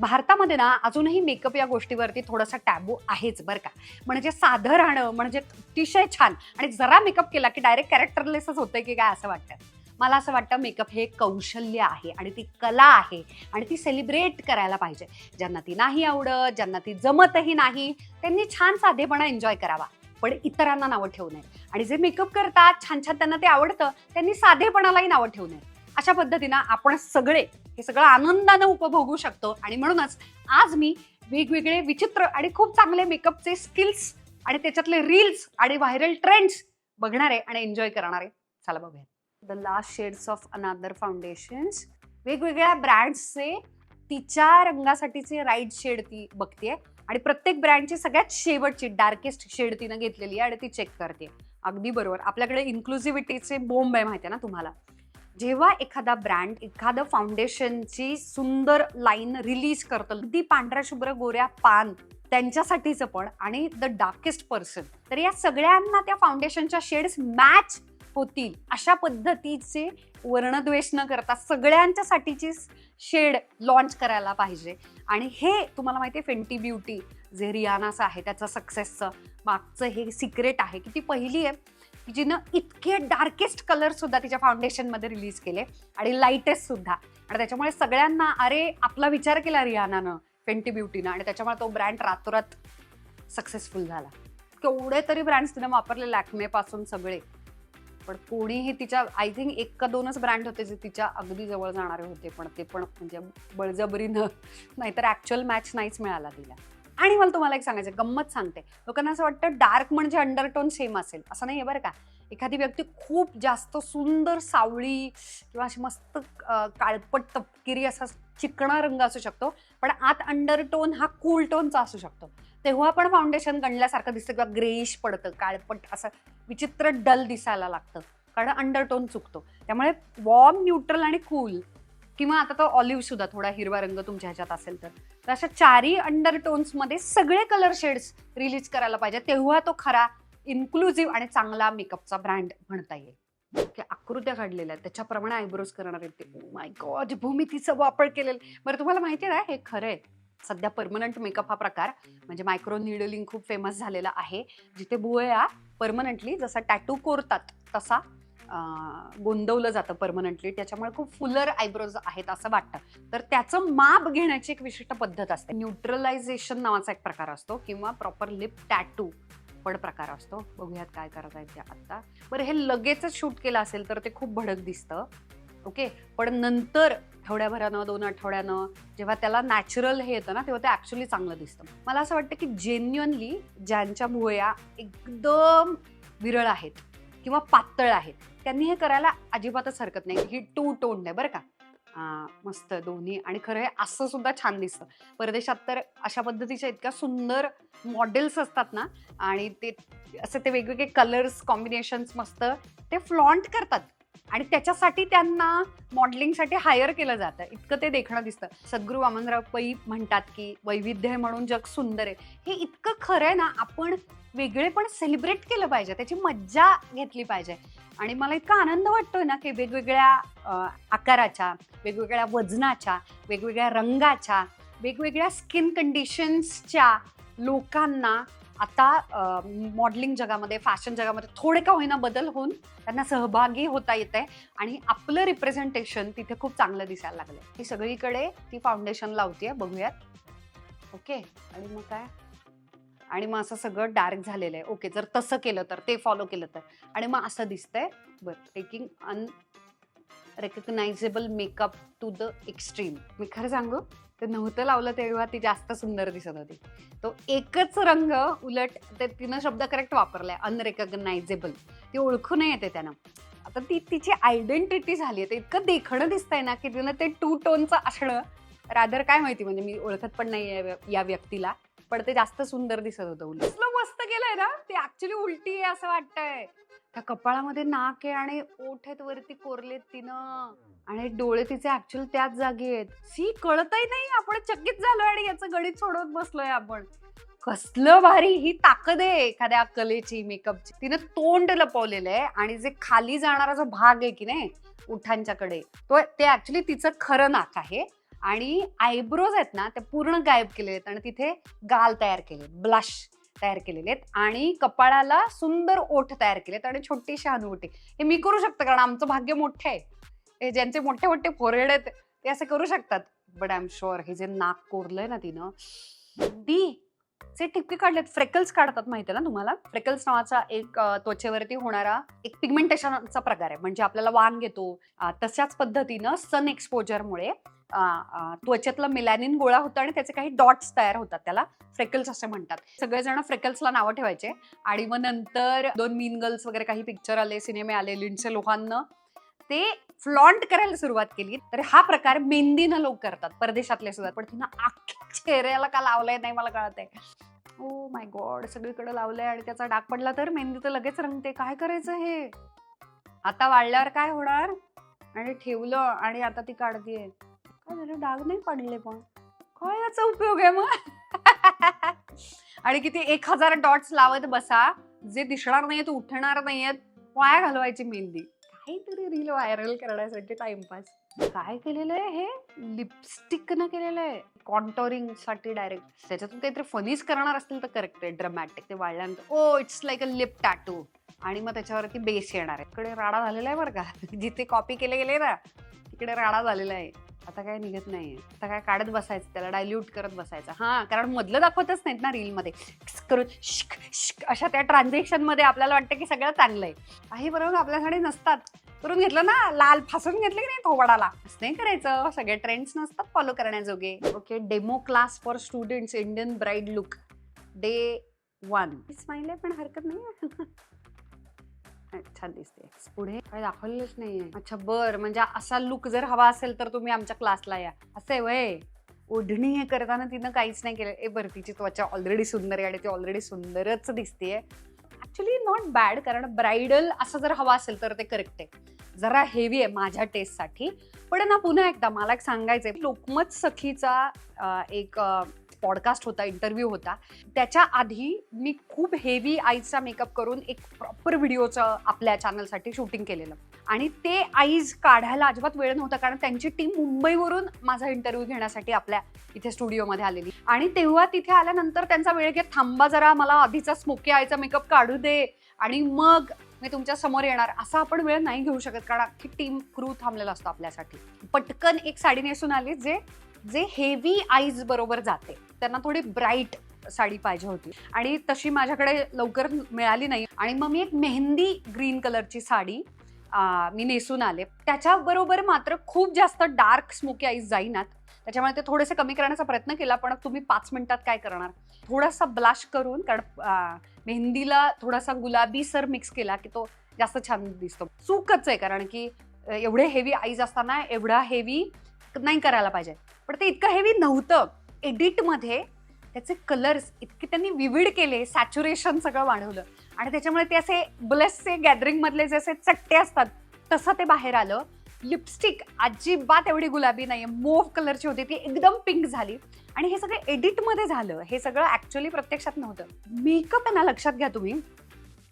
भारतामध्ये ना अजूनही मेकअप या गोष्टीवरती थोडासा टॅबू आहेच बरं का. म्हणजे साधं राहणं म्हणजे अतिशय छान आणि जरा मेकअप केला की डायरेक्ट कॅरेक्टरलेसच होतंय की काय असं वाटतं. मला असं वाटतं मेकअप हे कौशल्य आहे आणि ती कला आहे आणि ती सेलिब्रेट करायला पाहिजे. ज्यांना ती नाही आवडत, ज्यांना ती जमतही नाही, त्यांनी छान साधेपणा एन्जॉय करावा, पण इतरांना नावं ठेवू नये. आणि जे मेकअप करतात छान छान त्यांना ते आवडतं, त्यांनी साधेपणालाही नावं ठेवू नये. अशा पद्धतीनं आपण सगळे हे सगळं आनंदानं उपभोगू शकतो. आणि म्हणूनच आज मी वेगवेगळे विचित्र आणि खूप चांगले मेकअपचे स्किल्स आणि त्याच्यातले रील्स आणि व्हायरल ट्रेंड्स बघणारे आणि एन्जॉय करणारे. चला बघूया. The last shades of another foundations. वेगवेगळ्या ब्रँड्सचे तिच्या रंगासाठीचे राईट शेड ती बघतेय आणि प्रत्येक ब्रँडची सगळ्यात शेवटची डार्केस्ट शेड तिनं घेतलेली आहे आणि ती चेक करते. अगदी बरोबर. आपल्याकडे इन्क्लुझिव्हिटीचे बोंब आहे माहिती आहे ना तुम्हाला. जेव्हा एखादा ब्रँड एखादं फाउंडेशनची सुंदर लाईन रिलीज करतं, अगदी पांढऱ्या शुभ्र गोऱ्या पान त्यांच्यासाठीचं पण आणि द डार्केस्ट पर्सन, तर या सगळ्यांना त्या फाउंडेशनच्या शेड्स मॅच होतील अशा पद्धतीचे वर्णद्वेष न करता सगळ्यांच्यासाठीची शेड लॉन्च करायला पाहिजे. आणि हे तुम्हाला माहिती आहे फेंटी ब्युटी जे रियानाचं आहे त्याचं सक्सेसचं मागचं हे सिक्रेट आहे की ती पहिली आहे की जिनं इतके डार्केस्ट कलर सुद्धा तिच्या फाउंडेशनमध्ये रिलीज केले आणि लाईटेस्ट सुद्धा. आणि त्याच्यामुळे सगळ्यांना अरे आपला विचार केला रियानानं फेंटी ब्युटीनं आणि त्याच्यामुळे तो ब्रँड रातोरात सक्सेसफुल झाला. केवढे तरी ब्रँड्स तिनं वापरले लॅक्मेपासून सगळे, पण कोणीही तिच्या आय थिंक 1 का 2च ब्रँड होते जे तिच्या अगदी जवळ जाणारे होते, पण ते पण म्हणजे बळजबरीनं, नाहीतर ॲक्च्युअल मॅच नाहीच मिळाला तिला. आणि मला तुम्हाला एक सांगायचं गंमत सांगते. लोकांना असं वाटतं डार्क म्हणजे अंडरटोन सेम असेल, असं नाही आहे बरं का. एखादी व्यक्ती खूप जास्त सुंदर सावळी किंवा अशी मस्त काळपट तपकिरी असा चिकणा रंग असू शकतो, पण आत अंडरटोन हा कूल टोनचा असू शकतो. तेव्हा पण फाउंडेशन गणल्यासारखं दिसतं किंवा ग्रेइश पडतं, काळपट असं विचित्र डल दिसायला लागतं, कारण अंडरटोन चुकतो. त्यामुळे वॉर्म, न्यूट्रल आणि कूल किंवा आता तो ऑलिव्ह सुद्धा थोडा हिरवा रंग तुमच्या ह्याच्यात असेल तर अशा 4ही अंडरटोन्समध्ये सगळे कलर शेड्स रिलीज करायला पाहिजे. तेव्हा तो खरा इन्क्लुझिव्ह आणि चांगला मेकअपचा ब्रँड म्हणता येईल. आकृत्या काढलेल्या आहेत त्याच्याप्रमाणे आयब्रोज करणार आहेत ते. ओ माय गॉड, भूमितीचा वापर केलेला. बरं तुम्हाला माहिती आहे ना हे खरं आहे. सध्या परमनंट मेकअप हा प्रकार म्हणजे मायक्रो निडलिंग खूप फेमस झालेला आहे, जिथे भुवया परमनंटली जसा टॅटू कोरतात तसा गोंदवलं जातं परमनंटली. त्याच्यामुळे खूप फुलर आयब्रोज आहेत असं वाटतं. तर त्याचं माप घेण्याची एक विशिष्ट पद्धत असते. न्यूट्रलायझेशन नावाचा एक प्रकार असतो किंवा प्रॉपर लिप टॅटू पण प्रकार असतो. बघूयात काय करत आहेत ते आता. बरं हे लगेचच शूट केलं असेल तर ते खूप भडक दिसतं, ओके. पण नंतर आठवड्याभरानं 2 आठवड्यानं जेव्हा त्याला नॅचरल हे येतं ना तेव्हा ते ॲक्च्युली चांगलं दिसतं. मला असं वाटतं की जेन्युअनली ज्यांच्या भुवया एकदम विरळ आहेत किंवा पातळ आहेत त्यांनी हे करायला अजिबातच हरकत नाही. ही 2 टोन आहे बरं का. मस्त दोन्ही. आणि खरं आहे असं सुद्धा छान दिसतं. परदेशात तर अशा पद्धतीच्या इतक्या सुंदर मॉडेल्स असतात ना आणि ते असे ते वेगवेगळे कलर्स कॉम्बिनेशन्स मस्त ते फ्लॉन्ट करतात आणि त्याच्यासाठी त्यांना मॉडेलिंगसाठी हायर केलं जातं. इतकं ते देखणं दिसतं. सद्गुरू वामनराव पै म्हणतात की वैविध्य आहे म्हणून जग सुंदर आहे. हे इतकं खरं आहे ना. आपण वेगळेपण सेलिब्रेट केलं पाहिजे, त्याची मज्जा घेतली पाहिजे. आणि मला इतका आनंद वाटतोय ना की वेगवेगळ्या आकाराच्या, वेगवेगळ्या वजनाच्या, वेगवेगळ्या रंगाच्या, वेगवेगळ्या स्किन कंडिशन्सच्या लोकांना आता मॉडेलिंग जगामध्ये, फॅशन जगामध्ये थोडे का होईना बदल होऊन त्यांना सहभागी होता येत आहे आणि आपलं रिप्रेझेंटेशन तिथे खूप चांगलं दिसायला लागलं. ही सगळीकडे ती फाउंडेशन लावतीये, बघूयात. ओके. आणि मग काय, आणि मग असं सगळं डार्क झालेलं आहे. ओके, जर तसं केलं तर, ते फॉलो केलं तर, आणि मग असं दिसतंय. बरं, taking unrecognisable makeup to the extreme. मी खरं सांगू, ते नव्हतं लावलं तेव्हा ती जास्त सुंदर दिसत होती. तो एकच रंग उलट ते तिनं शब्द करेक्ट वापरलाय, अनरेकग्नायझेबल. ती ओळखू नाही येते त्यानं. आता ती तिची आयडेंटिटी झाली आहे. ते इतकं देखणं दिसतंय ना की तिनं ते 2 टोनचं असणं रादर काय माहिती, म्हणजे मी ओळखत पण नाही या व्यक्तीला, पण ते जास्त सुंदर दिसत होतं. उलट मस्त केलंय ना ते. ऍक्च्युली उलटी आहे असं वाटतंय. त्या कपाळामध्ये नाक आहे आणि ओठ आहेत वरती कोरलेत तिनं आणि डोळे तिचे ऍक्च्युअल त्याच जागी आहेत. कळतही नाही. आपण चकित झालोय आणि याचं गणित सोडवत बसलोय आपण. कसलं भारी ही ताकद आहे एखाद्या कलेची, मेकअपची. तिनं तोंड लपवलेलं आहे आणि जे खाली जाणारा जो भाग आहे की नाही ओठांच्याकडे, तो ते ऍक्च्युली तिचं खरं नाक आहे आणि आयब्रोज आहेत ना ते पूर्ण गायब केलेले आहेत आणि तिथे गाल तयार केले, ब्लश तयार केलेले आहेत आणि कपाळाला सुंदर ओठ तयार केलेत आणि छोटीशी हनुवटी. हे मी करू शकते कारण आमचं भाग्य मोठं आहे. हे ज्यांचे मोठे मोठे फोरहेड आहेत ते असं करू शकतात. बट आय एम शुअर हे जे नाक कोरलंय ना तिनं, जे ठिपके काढलेत, फ्रेकल्स काढतात माहिती आहे ना तुम्हाला. फ्रेकल्स नावाचा एक त्वचेवरती होणारा एक पिगमेंटेशनचा प्रकार आहे. म्हणजे आपल्याला वांग येतो तशाच पद्धतीनं सन एक्सपोजरमुळे त्वचेतलं मेलॅनिन गोळा होतं आणि त्याचे काही डॉट्स तयार होतात, त्याला फ्रेकल्स असे म्हणतात. सगळेजण फ्रेकल्सला नावं ठेवायचे आणि मग नंतर 2 मीन गर्ल्स वगैरे काही पिक्चर आले, सिनेमे आले, लिंडसे लोहाननं ते फ्लॉन्ट करायला सुरुवात केली. तर हा प्रकार मेहंदीनं लोक करतात परदेशातले सुद्धा, पण तिनं अख्ख्या चेहऱ्याला का लावलंय नाही मला कळत आहे. ओ माय गॉड, सगळीकडे लावलंय आणि त्याचा डाग पडला तर मेहंदी तर लगेच रंगते. काय करायचं हे? आता वाळल्यावर काय होणार? आणि ठेवलं आणि आता ती काढतीये. काय झालं? डाग नाही पडले पण काय याचा उपयोग आहे मग? आणि किती 1000 डॉट्स लावत बसा, जे दिसणार नाहीयेत, उठणार नाहीयेत, वाया घालवायची मेहंदी. काहीतरी रील व्हायरल करण्यासाठी टाइमपास. काय केलेलं आहे हे? लिपस्टिक न केलेलं आहे कॉन्टोरिंग साठी डायरेक्ट. त्याच्यातून काहीतरी फनीज करणार असतील तर करेक्ट आहे, ड्रामॅटिक. ते वाढल्यानंतर oh it's like a lip tattoo आणि मग त्याच्यावरती बेस येणार आहे. इकडे राडा झालेला आहे बरं का. जिथे कॉपी केले गेले ना तिकडे राडा झालेला आहे. आता काय निघत नाहीये. आता काय काढत बसायचं, त्याला डायल्यूट करत बसायचं. हा, कारण मधलं दाखवतच नाहीत ना रीलमध्ये. करून शिक शिक अशा त्या ट्रान्झॅक्शन मध्ये आपल्याला वाटतं की सगळं चांगलं आहे. काही बरोबर आपल्यासाठी नसतात. करून घेतलं ना, लाल फासून घेतले की नाही थोबाडाला. असं नाही करायचं. सगळे ट्रेंड्स नसतात फॉलो करण्याजोगे. Okay, demo class for students, Indian bride look day 1. Smile आहे पण हरकत नाही. छान दिसते. पुढे काय दाखवलेलंच नाहीये. अच्छा बर, म्हणजे असा लुक जर हवा असेल तर तुम्ही आमच्या क्लासला या. असं आहे वय. ओढणी हे करताना तिनं काहीच नाही केलं. बरं, तिची त्वचा ऑलरेडी सुंदर आहे आणि ती ऑलरेडी सुंदरच दिसतेय. ऍक्च्युली नॉट बॅड, कारण ब्रायडल असं जर हवा असेल तर ते करेक्ट आहे. जरा हेवी आहे माझ्या टेस्टसाठी. पण ना पुन्हा एकदा मला एक सांगायचंय, लोकमत सखीचा एक पॉडकास्ट होता, इंटरव्ह्यू होता. त्याच्या आधी मी खूप हेवी आईजचा मेकअप करून एक प्रॉपर व्हिडिओचं आपल्या चॅनलसाठी शूटिंग केलेलं आणि ते आईज काढायला अजिबात वेळ नव्हता, कारण त्यांची टीम मुंबईवरून माझा इंटरव्ह्यू घेण्यासाठी आपल्या इथे स्टुडिओमध्ये आलेली. आणि तेव्हा तिथे आल्यानंतर त्यांचा वेळ घेत, थांबा जरा, मला आधीचा स्मोकी आईचा मेकअप काढू दे आणि मग मी तुमच्या समोर येणार, असा आपण वेळ नाही घेऊ शकत, कारण अख्खी टीम क्रू थांबलेला असतो आपल्यासाठी. पटकन एक साडी नेसून आली जे हेवी आईज बरोबर जाते. त्यांना थोडी ब्राईट साडी पाहिजे होती आणि तशी माझ्याकडे लवकर मिळाली नाही. आणि मग मी एक मेहंदी ग्रीन कलरची साडी मी नेसून आले. त्याच्याबरोबर मात्र खूप जास्त डार्क स्मोकी आईज जाईनात, त्याच्यामुळे ते थोडेसे कमी करण्याचा प्रयत्न केला. पण तुम्ही 5 मिनिटात काय करणार? थोडासा ब्लश करून, कारण मेहंदीला थोडासा गुलाबी सर मिक्स केला की तो जास्त छान दिसतो. चूकच आहे, कारण की एवढे हेवी आईज असताना एवढा हेवी नाही करायला पाहिजे. पण ते इतकं हेवी नव्हतं. एडिटमध्ये त्याचे कलर्स इतके त्यांनी विविड केले, सॅच्युरेशन सगळं वाढवलं आणि त्याच्यामुळे ते असे ब्लशचे गॅदरिंग मधले जसे चट्टे असतात तसं ते बाहेर आलं. लिपस्टिक अजिबात एवढी गुलाबी नाहीये, मोव कलरची होती, ती एकदम पिंक झाली. आणि हे सगळं एडिटमध्ये झालं, हे सगळं ऍक्च्युअली प्रत्यक्षात नव्हतं. मेकअप आहे ना, लक्षात घ्या तुम्ही,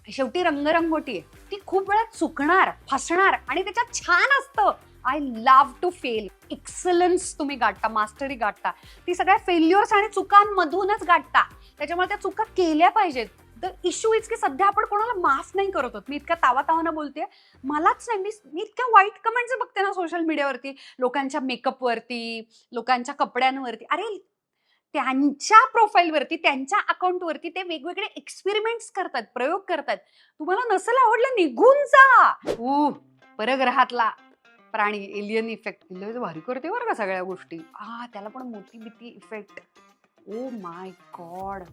शेवटी रंगरंगोटी आहे. ती खूप वेळा चुकणार, फसणार आणि त्याच्यात छान असतं. I love to fail. Excellence तुम्ही गाठता, मास्टरी गाठता, ती सगळ्या फेल्युअर्स आणि चुकांमधूनच गाठता. त्याच्यामुळे त्या चुका केल्या पाहिजेत. द इश्यू इज की सध्या आपण कोणाला माफ नाही करत आहोत. मी इतक्या तावातावानं बोलते, मलाच नाही, मी इतक्या वाईट कमेंट्स बघते ना सोशल मीडियावरती, लोकांच्या मेकअपवरती, लोकांच्या कपड्यांवरती. अरे त्यांच्या प्रोफाईलवरती, त्यांच्या अकाउंटवरती ते वेगवेगळे एक्सपेरिमेंट्स करतात, प्रयोग करतात. तुम्हाला नसेल आवडलं निघून जा. परग्रहातला प्राणी, एलियन इफेक्ट भारी करते बरं का सगळ्या गोष्टी. त्याला पण मोती बिती effect. Oh my god,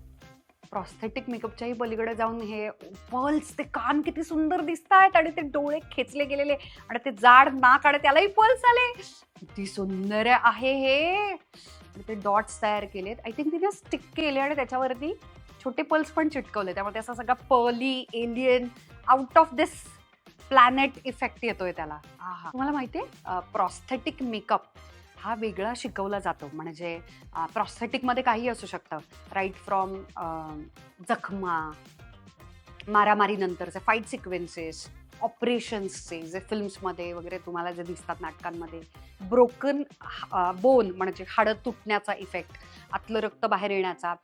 prosthetic मेकअपच्याही पलीकडे जाऊन हे पल्स, ते कान किती सुंदर दिसत आहेत आणि ते डोळे खेचले गेलेले आणि ते जाड नाक आणि त्यालाही पल्स आले. किती सुंदर आहे हे. ते डॉट्स तयार केलेत, आय थिंक तिने स्टिक केले आणि त्याच्यावरती छोटे पल्स पण चिटकवले. त्यामुळे त्याचा सगळा pearly alien out of this planet effect येतोय त्याला. तुम्हाला माहितीये, प्रॉस्थेटिक मेकअप हा वेगळा शिकवला जातो. म्हणजे प्रॉस्थेटिकमध्ये काही असू शकतं, राईट फ्रॉम जखमा, मारामारी नंतरचे फाईट सिक्वेन्सेस, ऑपरेशन्सचे जे फिल्म्समध्ये वगैरे तुम्हाला जे दिसतात नाटकांमध्ये, ब्रोकन बोन म्हणजे हाडं तुटण्याचा इफेक्ट, आतलं रक्त बाहेर येण्याचा,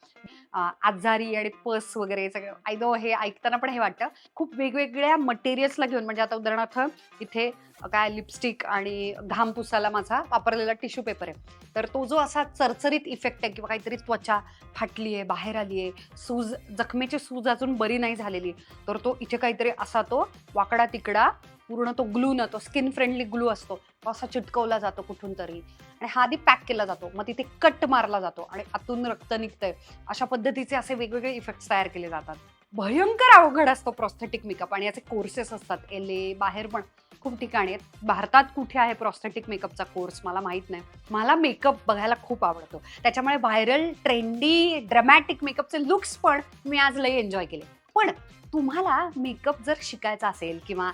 आजारी आणि पस वगैरे हे सगळं आयदो हे ऐकताना पण हे वाटतं. खूप वेगवेगळ्या मटेरियल्सला घेऊन म्हणजे आता उदाहरणार्थ इथे काय लिपस्टिक आणि घाम पुसायला माझा वापरलेला टिश्यू पेपर आहे. तर तो जो असा चरचरीत इफेक्ट आहे किंवा काहीतरी त्वचा फाटली आहे, बाहेर आली आहे, सूज जखमेची सूज अजून बरी नाही झालेली, तर तो इथे काहीतरी असा तो वाकडा तिकडा पूर्ण तो ग्लू ना तो स्किन फ्रेंडली ग्लू असतो तो असा चिटकवला जातो कुठून तरी आणि हा आधी पॅक केला जातो, मग तिथे कट मारला जातो आणि आतून रक्त निघतंय. अशा पद्धतीचे असे वेगवेगळे इफेक्ट्स तयार केले जातात. भयंकर अवघड असतो प्रॉस्थेटिक मेकअप आणि याचे कोर्सेस असतात. एले बाहेर पण खूप ठिकाणी आहेत. भारतात कुठे आहे प्रॉस्थेटिक मेकअपचा कोर्स मला माहित नाही. मला मेकअप बघायला खूप आवडतो. त्याच्यामुळे व्हायरल, ट्रेंडी, ड्रमॅटिक मेकअपचे लुक्स पण मी आज लई एन्जॉय केले. पण तुम्हाला मेकअप जर शिकायचा असेल किंवा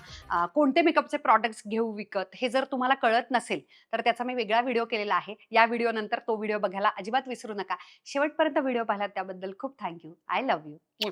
कोणते मेकअपचे प्रॉडक्ट्स घेऊ विकत हे जर तुम्हाला कळत नसेल, तर त्याचा मी वेगळा व्हिडिओ केलेला आहे. या व्हिडिओनंतर तो व्हिडिओ बघायला अजिबात विसरू नका. शेवटपर्यंत व्हिडिओ पाहिलात त्याबद्दल खूप thank you. I love you.